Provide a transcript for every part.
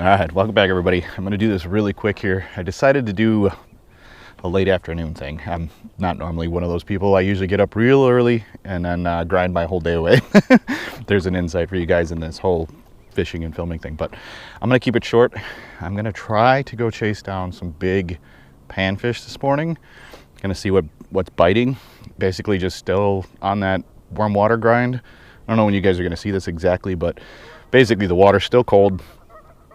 All right, welcome back everybody. I'm gonna do this really quick here. I decided to do a late afternoon thing. I'm not normally one of those people. I usually get up real early and then grind my whole day away. There's an insight for you guys in this whole fishing and filming thing, but I'm gonna keep it short. I'm gonna try to go chase down some big panfish this morning. Gonna see what's biting. Basically just still on that warm water grind. I don't know when you guys are gonna see this exactly, but basically the water's still cold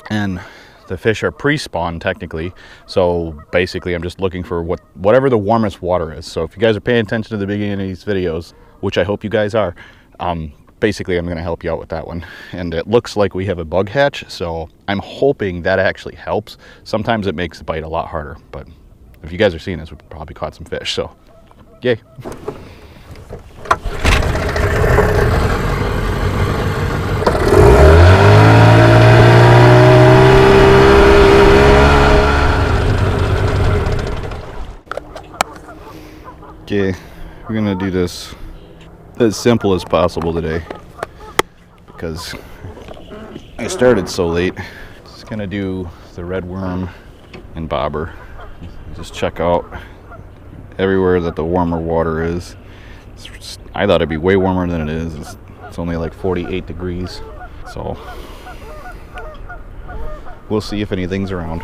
and the fish are pre-spawned technically. So basically I'm just looking for whatever the warmest water is. So if you guys are paying attention to the beginning of these videos, which I hope you guys are, basically I'm going to help you out with that one. And it looks like we have a bug hatch, so I'm hoping that actually helps. Sometimes it makes the bite a lot harder, but if you guys are seeing this, we probably caught some fish, so yay. Okay, we're gonna do this as simple as possible today because I started so late. Just gonna do the red worm and bobber. Just check out everywhere that the warmer water is. I thought it'd be way warmer than it is. It's only like 48 degrees. So we'll see if anything's around.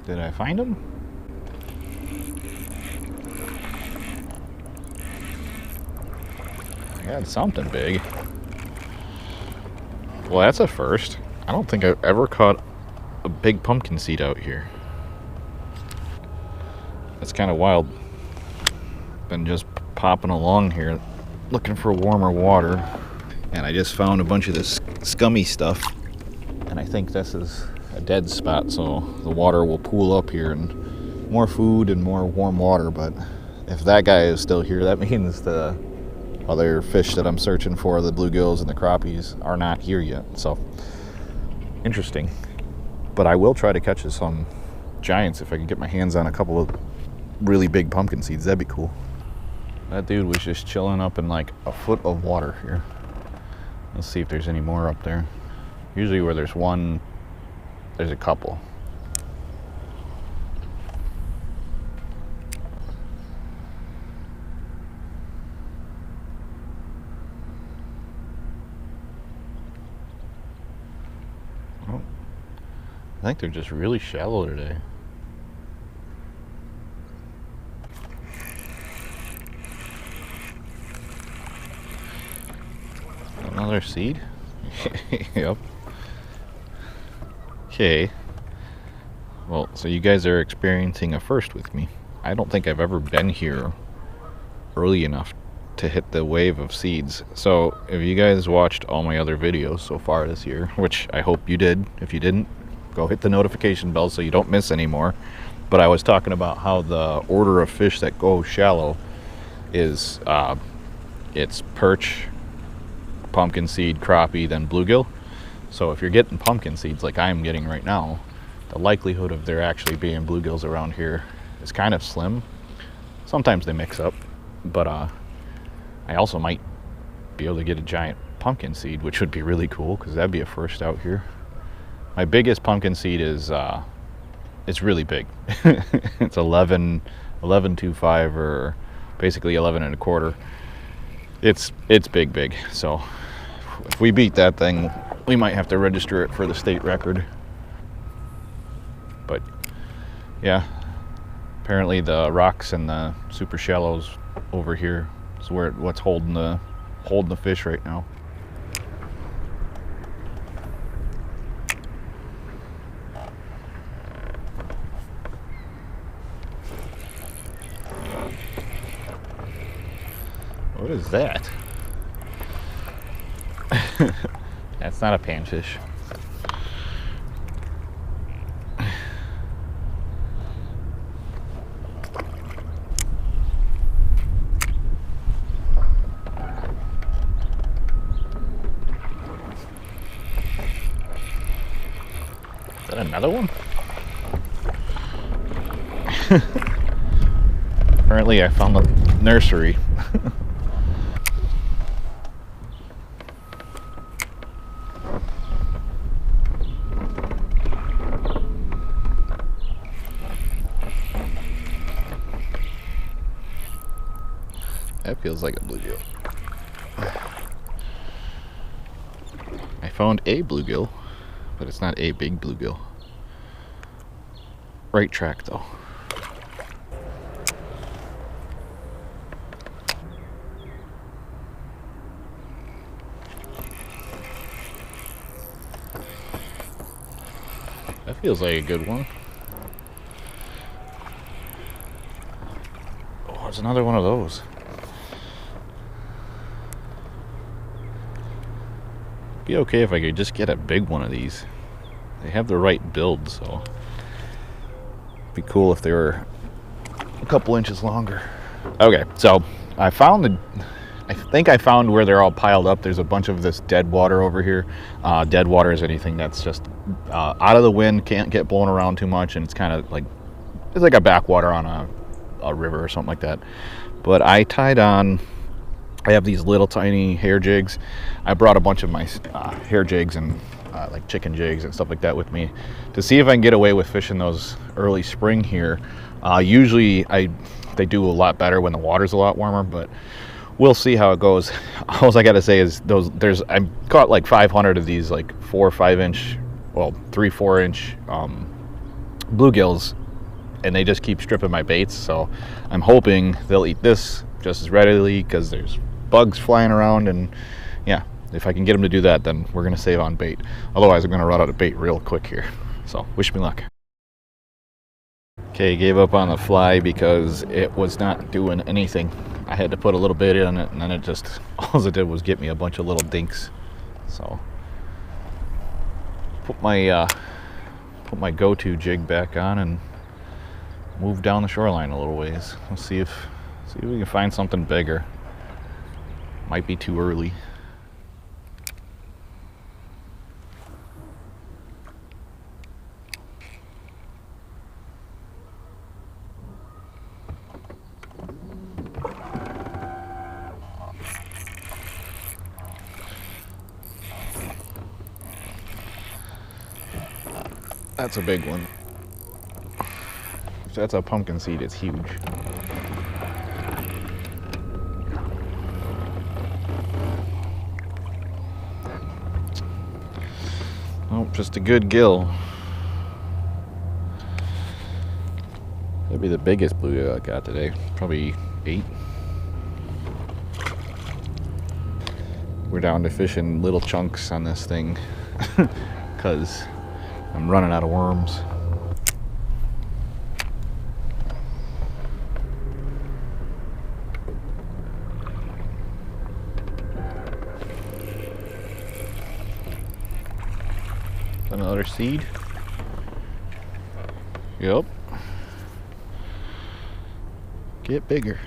Did I find him? I got something big. Well, that's a first. I don't think I've ever caught a big pumpkin seed out here. That's kind of wild. Been just popping along here looking for warmer water. And I just found a bunch of this scummy stuff. And I think this is a dead spot, so the water will pool up here and more food and more warm water. But if that guy is still here, that means the other fish that I'm searching for, the bluegills and the crappies, are not here yet. So interesting. But I will try to catch some giants if I can get my hands on a couple of really big pumpkin seeds. That'd be cool. That dude was just chilling up in like a foot of water here. Let's see if there's any more up there. Usually where there's one, there's a couple. Oh, I think they're just really shallow today. Another seed? Yep. Okay. Well, so you guys are experiencing a first with me. I don't think I've ever been here early enough to hit the wave of seeds. So if you guys watched all my other videos so far this year, which I hope you did, if you didn't, go hit the notification bell so you don't miss any more. But I was talking about how the order of fish that go shallow is it's perch, pumpkin seed, crappie, then bluegill. So if you're getting pumpkin seeds like I'm getting right now, the likelihood of there actually being bluegills around here is kind of slim. Sometimes they mix up, but I also might be able to get a giant pumpkin seed, which would be really cool because that'd be a first out here. My biggest pumpkin seed is it's really big. It's 11.25 or basically 11 1/4. It's big. So if we beat that thing, we might have to register it for the state record. But yeah, apparently the rocks and the super shallows over here is what's holding the fish right now. What is that? That's not a panfish. Is that another one? Apparently I found the nursery. That feels like a bluegill. I found a bluegill, but it's not a big bluegill. Right track though. That feels like a good one. Oh, there's another one of those. Be okay if I could just get a big one of these. They have the right build, so it'd be cool if they were a couple inches longer. Okay, so I think I found where they're all piled up. There's a bunch of this dead water over here. Dead water is anything that's just out of the wind, can't get blown around too much, and it's kind of like, it's like a backwater on a river or something like that. But I tied on, I have these little tiny hair jigs. I brought a bunch of my hair jigs and like chicken jigs and stuff like that with me to see if I can get away with fishing those early spring here. Usually they do a lot better when the water's a lot warmer, but we'll see how it goes. All I gotta say is I caught like 500 of these like 4 or 5 inch, well 3-4 inch bluegills, and they just keep stripping my baits. So I'm hoping they'll eat this just as readily because there's bugs flying around, and yeah, if I can get them to do that, then we're gonna save on bait. Otherwise, I'm gonna run out of bait real quick here. So wish me luck. Okay, gave up on the fly because it was not doing anything. I had to put a little bit in it, and then it just, all it did was get me a bunch of little dinks. So put my go-to jig back on and move down the shoreline a little ways. Let's see if we can find something bigger. Might be too early. That's a big one. If that's a pumpkin seed, it's huge. Oh, just a good gill. That'd be the biggest bluegill I got today. Probably 8. We're down to fishing little chunks on this thing because I'm running out of worms. Another seed. Yep. Get bigger.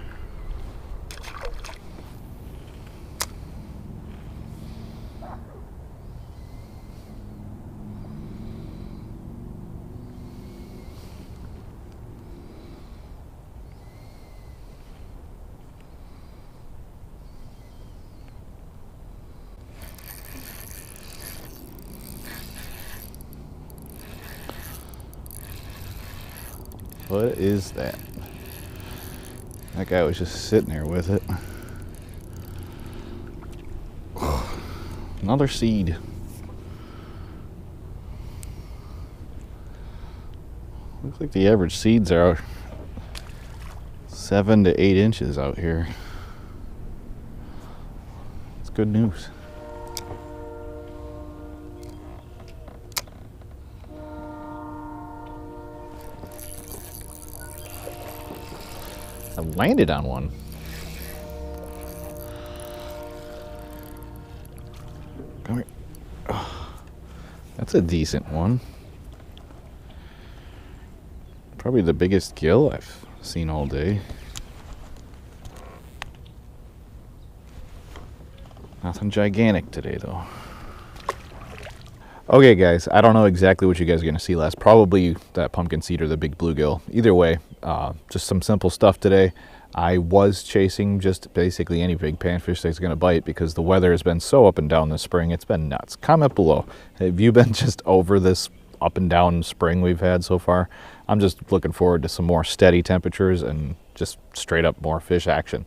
What is that? That guy was just sitting there with it. Another seed. Looks like the average seeds are 7 to 8 inches out here. It's good news. I landed on one. Come here. Oh, that's a decent one. Probably the biggest gill I've seen all day. Nothing gigantic today though. Okay, guys, I don't know exactly what you guys are going to see last. Probably that pumpkin seed or the big bluegill. Either way, just some simple stuff today. I was chasing just basically any big panfish that's going to bite because the weather has been so up and down this spring. It's been nuts. Comment below. Have you been just over this up and down spring we've had so far? I'm just looking forward to some more steady temperatures and just straight up more fish action.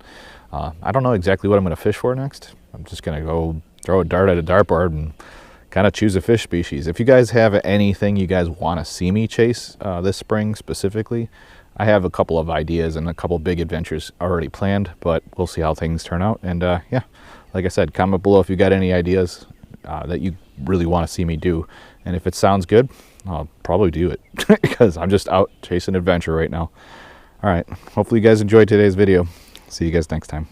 I don't know exactly what I'm going to fish for next. I'm just going to go throw a dart at a dartboard and kind of choose a fish species. If you guys have anything you guys want to see me chase this spring specifically, I have a couple of ideas and a couple big adventures already planned, but we'll see how things turn out. And yeah, like I said, comment below if you got any ideas that you really want to see me do. And if it sounds good, I'll probably do it because I'm just out chasing adventure right now. All right, hopefully you guys enjoyed today's video. See you guys next time.